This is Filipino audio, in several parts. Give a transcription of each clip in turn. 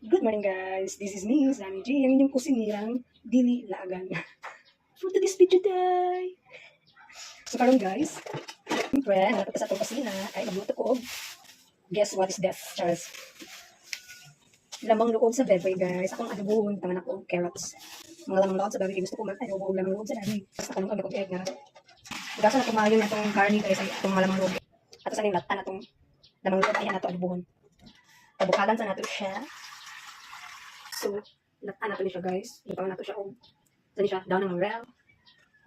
Good morning guys, this is me, Sammy G, ang inyong kusinirang dili lagan. For today's video day. So karon guys, siyempre, nalapit sa atong kusina, ay magluto ko og guess what is that, Charles? Lamang loob sa beboy guys, akong adobohon, tangan ako og carrots. Mga lamang loob sa beboy, gusto ko man adobo og lamang loob sa dami. Basta tanong kami kong egg na. Gasa na tumayo na itong garni guys, ay itong lamang loob. Ato sa nilatan na itong lamang loob, ayan na ito adobohon. Tabukalan sa nato siya. So, latan nato ni siya guys. Ipaw nato siya og sani siya daw ng morel.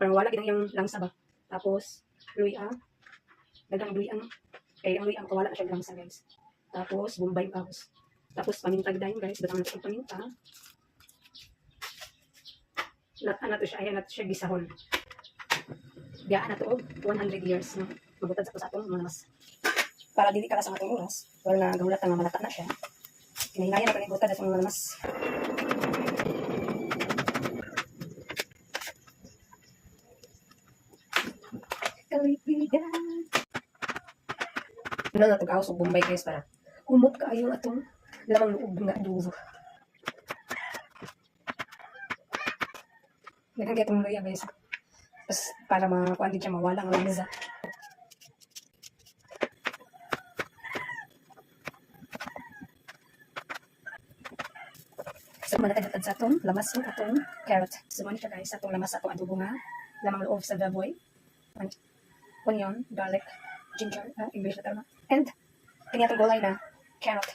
Para wala gid yung langsa ba. Tapos luya. Dagang luya ano. Kay ang luya ang wala na siya langsa guys. Tapos bombay paus. Tapos paminta gid guys, datang nato paminta. Latan nato siya, ayan nato siya gisahon. Gayaan nato og 100 years no. Magutad sa atong mga mas. Para dili kala sa atong oras, wala na gahulat nga malata na siya. Kinahinayan nato ni butad sa mga mas. Kalibigan. Ano na itong kaos o Bombay guys para humot kaayo atong lamang loob nga adobo. Nagkagay itong luya guys. Tapos para makuha din siya mawala ang lanza. So manatagdatad sa atong lamas o atong carrot. So man siya guys, atong lamas atong adobo nga lamang loob sa baboy. Onion, garlic, ginger, English na tama. And, kanya itong gulay na carrot.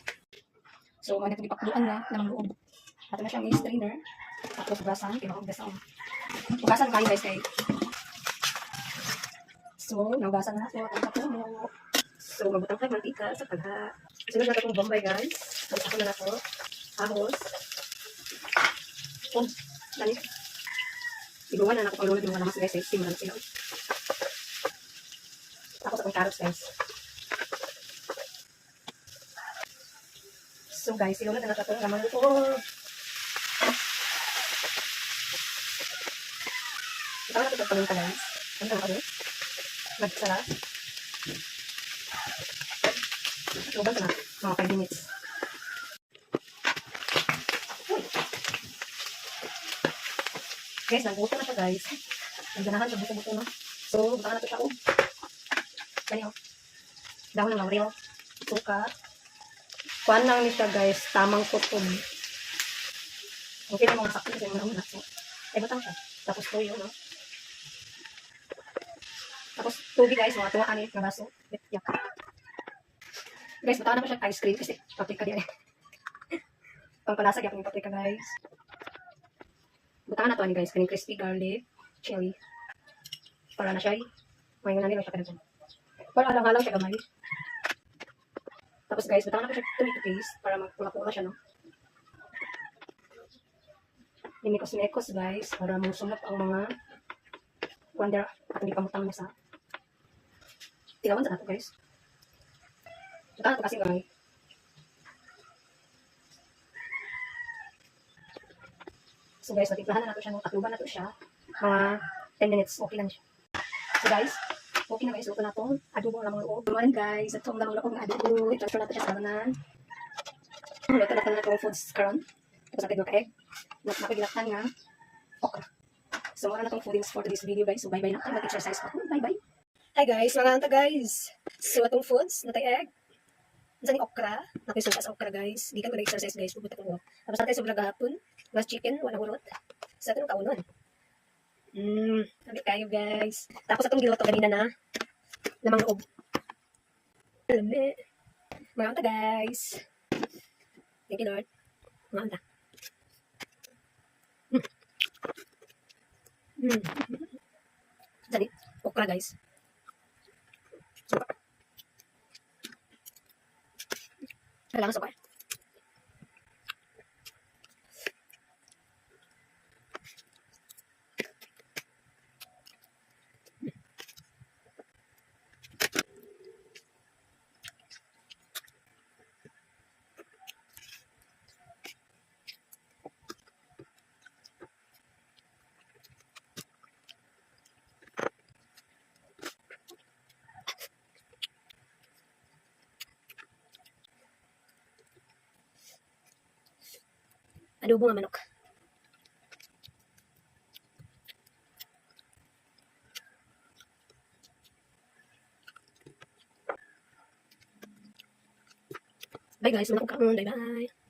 So, ano itong ipakluan na lamang loob. Ato na siyang i-strainer. Tapos, ugasan, kinakaugasan. Ugasan kayo guys kay. So, naugasan na. So, ang tapo mo. So, magbutang kayo mantika sa pagha. Sunod na itong Bombay guys. Tapos ako na na ito. Ahos. Oh, dali. Iguan na nakapagulunod yung mga lamas guys. Simulan sila. Tapos akong carrots guys. So guys, silunod na natin lamang loob. Ito na natin paminta guys. Ano na ako? Magsala. Lugan na. Mga 5 minutes. Guys, nagbuto na siya guys. Nagdanahan siya buto-buto na. So, butangan natin siya o. Ganyan. Dahon ng laurel. Suka. Kuhan lang ni siya guys. Tamang kutob. Okay na mga sakit yung mga una. So, ay butang siya. Tapos toyo, no? Tapos tubig guys. Mga tuwaan eh. Nabaso. Yak. Guys, butangan naman siya ice cream. Kasi paprika diyan eh. Pangpalasag yung paprika guys. Butangan na to guys. Kaning crispy garlic. Chili. Para na siya eh. Ngayon na nila siya kanina. Para alang-alang siya gamay. Tapos guys, butangan na ko siya tomato paste para magpula-pula siya, no? Inimikos-mikos guys, para masulap ang mga wonder at hindi pamutang na sa tilawan sa nato guys. Butangan na to kasi gamay. So guys, natimplahan na nato siya, no? Takluban na to siya. Mga 10 minutes, okay lang siya. So guys, okay na guys, luto na itong adobo ng lamang loob. Good morning guys, itong lamang loob ng adobo. I-transfer natin siya sa labanan. Luto natin na itong foods karon. Tapos natin yung ka-egg. Napagilatan nga okra. So muna na itong foodings for today's video guys. So bye bye na. Mag-exercise pa. Bye bye. Hi guys, mga anta guys. So itong foods, natay egg. Isa ni okra. Napisuka sa okra guys. Di ka mag-exercise guys. Pupunta ko. Tapos natin sa vlog hapon. Mas chicken, wala hurot. Sa itong kaunon. Sabi kayo guys. Tapos itong giloto ganina na lamang loob. Lami. Mga anta guys. Thank you Lord. Mga anta. Jadi, okra guys. Suka. Kailangan suka. Adobo nga manok. Bye guys, wala ko kaon. Bye bye.